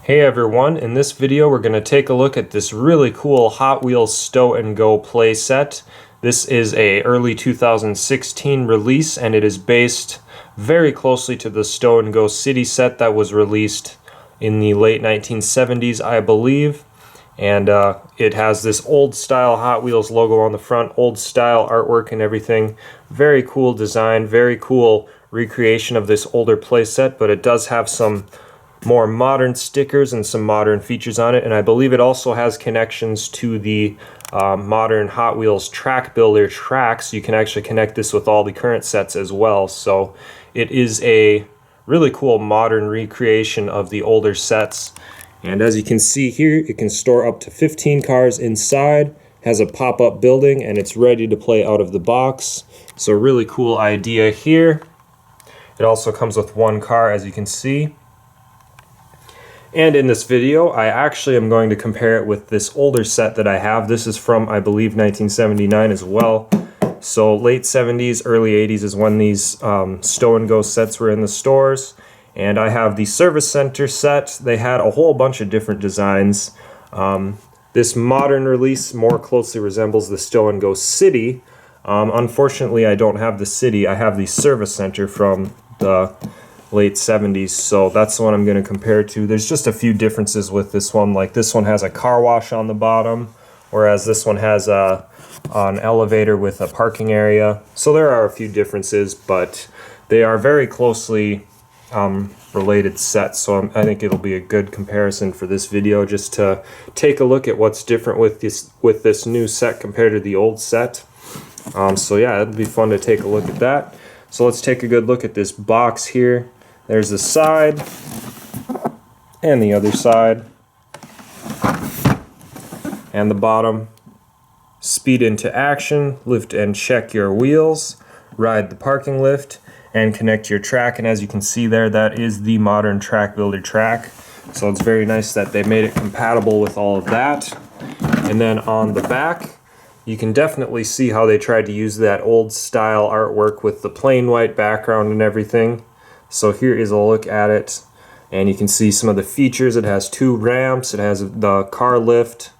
Hey everyone, in this video we're going to take a look at this really cool Hot Wheels Stow and Go playset. This is a early 2016 release and it is based very closely to the Stow and Go City set that was released in the late 1970s, I believe. And it has this old style Hot Wheels logo on the front, old style artwork and everything. Very cool design, very cool recreation of this older playset, but it does have some more modern stickers and some modern features on it, and I believe it also has connections to the modern Hot Wheels track builder tracks. You can actually connect this with all the current sets as well, so it is a really cool modern recreation of the older sets. And as you can see here, it can store up to 15 cars inside, has a pop-up building, and it's ready to play out of the box. So really cool idea here. It also comes with one car, as you can see. And in this video, I actually am going to compare it with this older set that I have. This is from, I believe, 1979 as well. So late 70s, early 80s is when these Stow and Go sets were in the stores. And I have the Service Center set. They had a whole bunch of different designs. This modern release more closely resembles the Stow and Go City. Unfortunately, I don't have the City. I have the Service Center from the late 70s, so that's the one I'm going to compare to. There's just a few differences with this one, like this one has a car wash on the bottom, whereas this one has an elevator with a parking area. So there are a few differences, but they are very closely related sets, so I think it'll be a good comparison for this video, just to take a look at what's different with this new set compared to the old set. So yeah, it'll be fun to take a look at that. So let's take a good look at this box here. There's the side and the other side and the bottom. Speed into action, lift and check your wheels, ride the parking lift, and connect your track. And as you can see there, that is the modern track builder track. So it's very nice that they made it compatible with all of that. And then on the back, you can definitely see how they tried to use that old style artwork with the plain white background and everything. So here is a look at it, and you can see some of the features. It has two ramps, it has the car lift,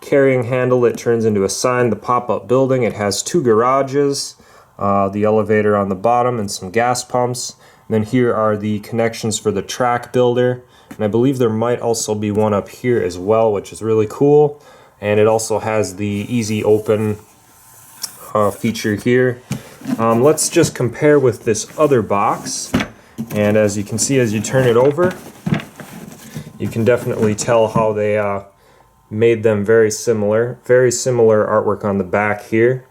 carrying handle that turns into a sign, the pop-up building. It has two garages, the elevator on the bottom, and some gas pumps. And then here are the connections for the track builder, and I believe there might also be one up here as well, which is really cool. And it also has the easy open feature here. Let's just compare with this other box. And as you can see, as you turn it over, you can definitely tell how they made them very similar. Very similar artwork on the back here.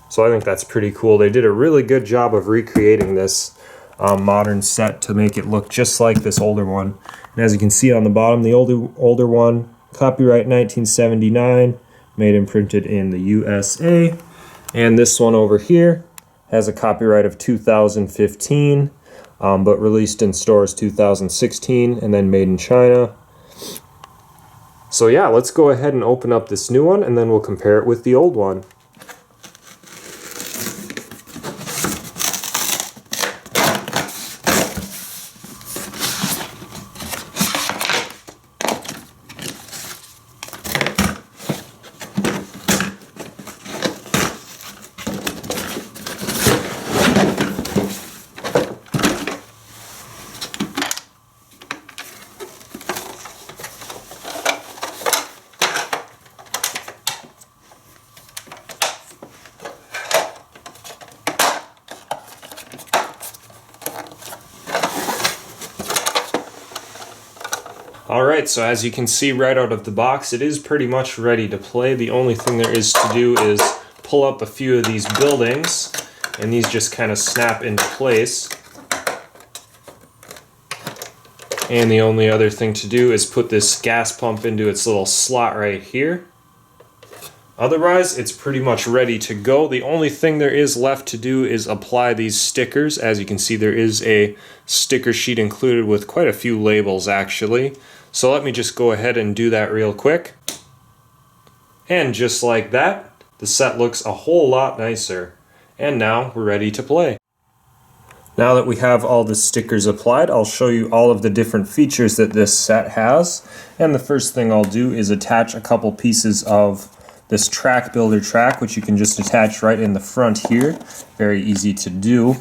So I think that's pretty cool. They did a really good job of recreating this modern set to make it look just like this older one. And as you can see on the bottom, the older one, copyright 1979, made and printed in the USA. And this one over here has a copyright of 2015, but released in stores 2016 and then made in China. So yeah, let's go ahead and open up this new one and then we'll compare it with the old one. Alright, so as you can see right out of the box, it is pretty much ready to play. The only thing there is to do is pull up a few of these buildings, and these just kind of snap into place. And the only other thing to do is put this gas pump into its little slot right here. Otherwise, it's pretty much ready to go. The only thing there is left to do is apply these stickers. As you can see, there is a sticker sheet included with quite a few labels, actually. So let me just go ahead and do that real quick. And just like that, the set looks a whole lot nicer. And now we're ready to play. Now that we have all the stickers applied, I'll show you all of the different features that this set has. And the first thing I'll do is attach a couple pieces of this track builder track, which you can just attach right in the front here. Very easy to do.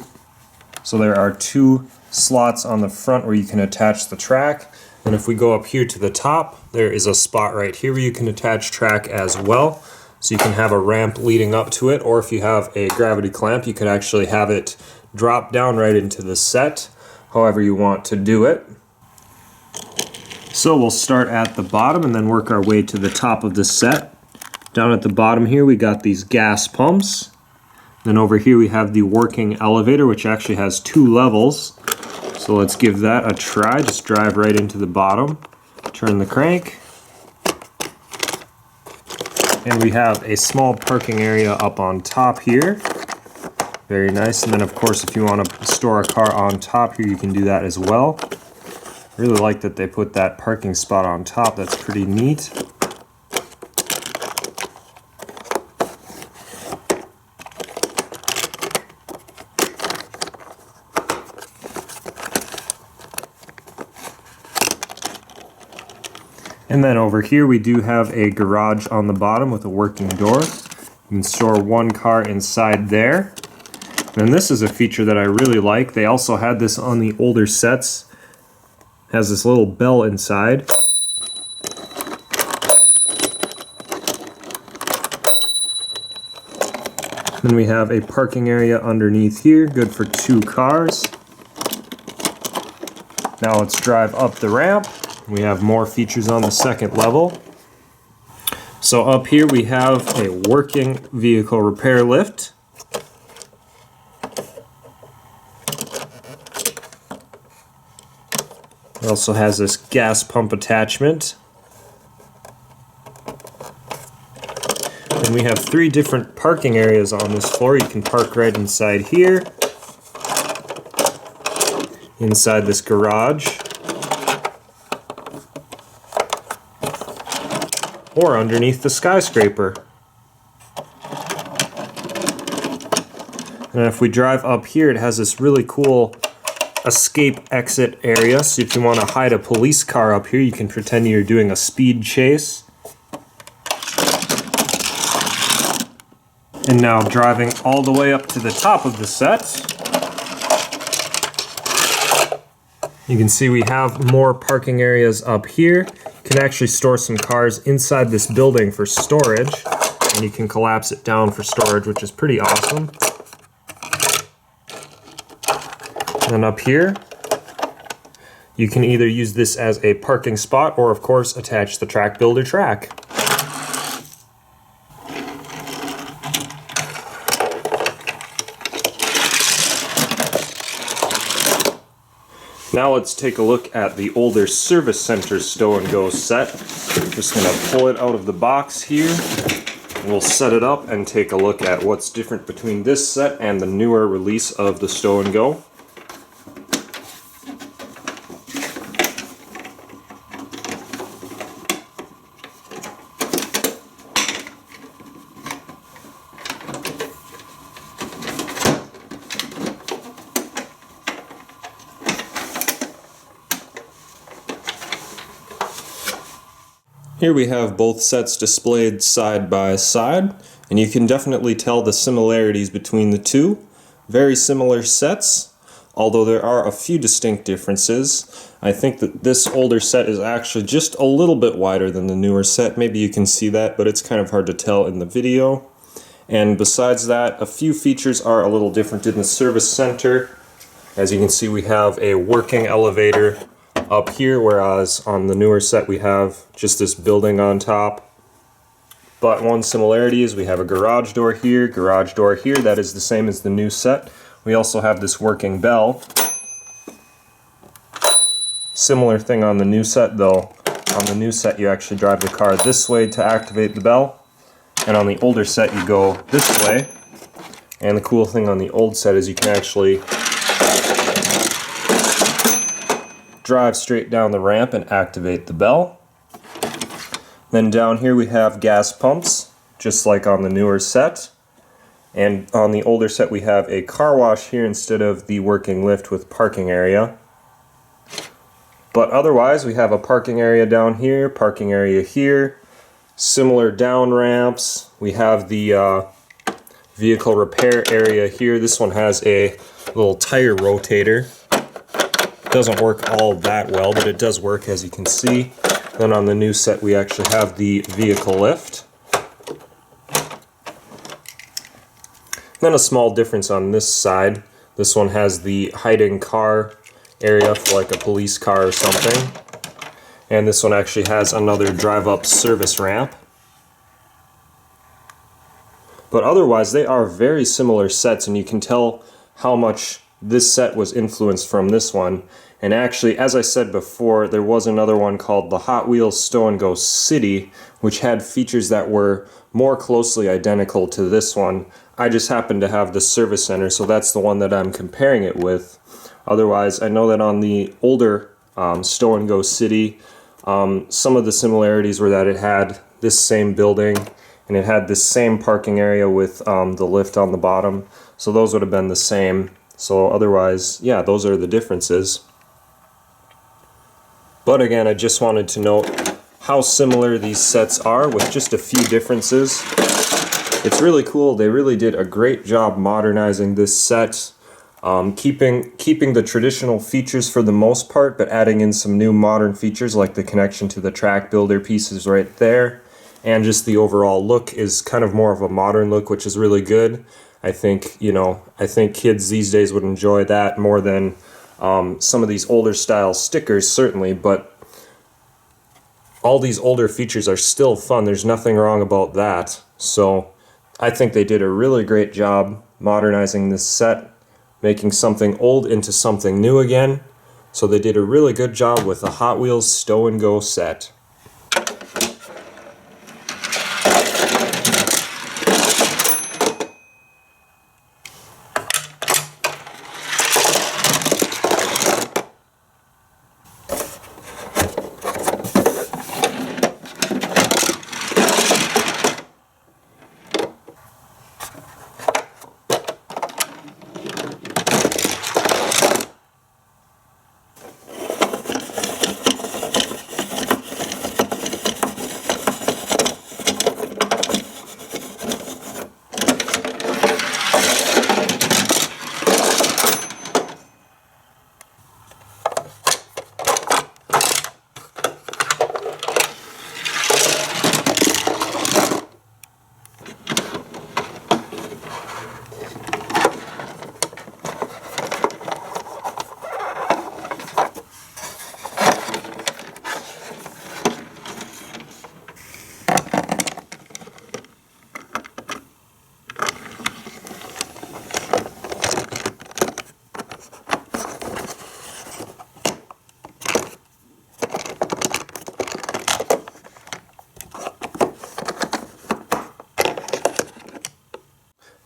So there are 2 slots on the front where you can attach the track. And if we go up here to the top, there is a spot right here where you can attach track as well. So you can have a ramp leading up to it, or if you have a gravity clamp, you could actually have it drop down right into the set, however you want to do it. So we'll start at the bottom and then work our way to the top of the set. Down at the bottom here we got these gas pumps. Then over here we have the working elevator, which actually has 2 levels. So let's give that a try. Just drive right into the bottom, turn the crank. And we have a small parking area up on top here. Very nice. And then of course if you want to store a car on top here, you can do that as well. I really like that they put that parking spot on top. That's pretty neat. And then over here we do have a garage on the bottom with a working door. You can store 1 car inside there. And this is a feature that I really like. They also had this on the older sets. It has this little bell inside. Then we have a parking area underneath here, good for 2 cars. Now let's drive up the ramp. We have more features on the second level. So up here we have a working vehicle repair lift. It also has this gas pump attachment. And we have 3 different parking areas on this floor. You can park right inside here, inside this garage, or underneath the skyscraper. And if we drive up here, it has this really cool escape exit area. So if you want to hide a police car up here, you can pretend you're doing a speed chase. And now driving all the way up to the top of the set, you can see we have more parking areas up here. You can actually store some cars inside this building for storage, and you can collapse it down for storage, which is pretty awesome. And up here, you can either use this as a parking spot or, of course, attach the track builder track. Now let's take a look at the older Service Center Stow and Go set. I'm just going to pull it out of the box here. We'll set it up and take a look at what's different between this set and the newer release of the Stow and Go. Here we have both sets displayed side by side, and you can definitely tell the similarities between the two. Very similar sets, although there are a few distinct differences. I think that this older set is actually just a little bit wider than the newer set. Maybe you can see that, but it's kind of hard to tell in the video. And besides that, a few features are a little different in the Service Center. As you can see, we have a working elevator up here, whereas on the newer set we have just this building on top. But one similarity is we have a garage door here, that is the same as the new set. We also have this working bell. Similar thing on the new set though. On the new set you actually drive the car this way to activate the bell, and on the older set you go this way. And the cool thing on the old set is you can actually drive straight down the ramp and activate the bell. Then down here we have gas pumps, just like on the newer set. And on the older set we have a car wash here instead of the working lift with parking area. But otherwise we have a parking area down here, parking area here, similar down ramps. We have the vehicle repair area here. This one has a little tire rotator. Doesn't work all that well, but it does work, as you can see. Then on the new set we actually have the vehicle lift. Then a small difference on this side. This one has the hiding car area for like a police car or something. And this one actually has another drive-up service ramp. But otherwise they are very similar sets, and you can tell how much this set was influenced from this one. And actually, as I said before, there was another one called the Hot Wheels Stow and Go City, which had features that were more closely identical to this one. I just happen to have the service center, so that's the one that I'm comparing it with. Otherwise, I know that on the older Stow and Go City, some of the similarities were that it had this same building, and it had this same parking area with the lift on the bottom. So those would have been the same. So otherwise, yeah, those are the differences. But again, I just wanted to note how similar these sets are with just a few differences. It's really cool. They really did a great job modernizing this set, keeping the traditional features for the most part, but adding in some new modern features like the connection to the track builder pieces right there. And just the overall look is kind of more of a modern look, which is really good. I think, I think kids these days would enjoy that more than some of these older style stickers, certainly, but all these older features are still fun. There's nothing wrong about that. So I think they did a really great job modernizing this set, making something old into something new again. So they did a really good job with the Hot Wheels Stow and Go set.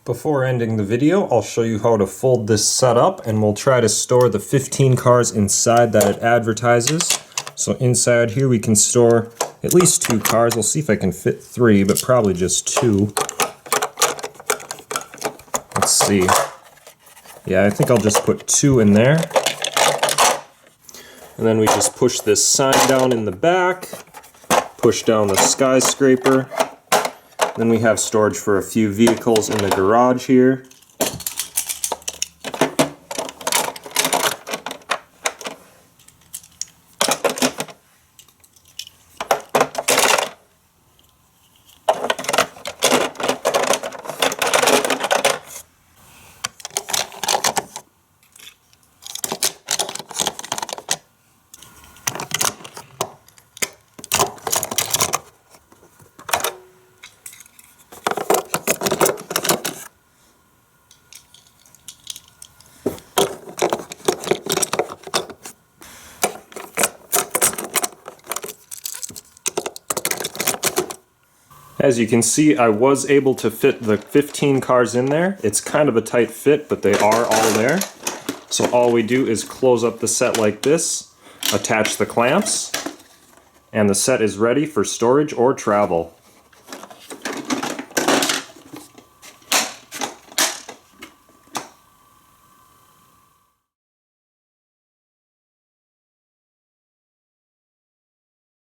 Before ending the video, I'll show you how to fold this set up, and we'll try to store the 15 cars inside that it advertises. So inside here we can store at least 2 cars. We'll see if I can fit 3, but probably just 2. Let's see. Yeah, I think I'll just put 2 in there. And then we just push this sign down in the back, push down the skyscraper. Then we have storage for a few vehicles in the garage here. As you can see, I was able to fit the 15 cars in there. It's kind of a tight fit, but they are all there. So all we do is close up the set like this, attach the clamps, and the set is ready for storage or travel.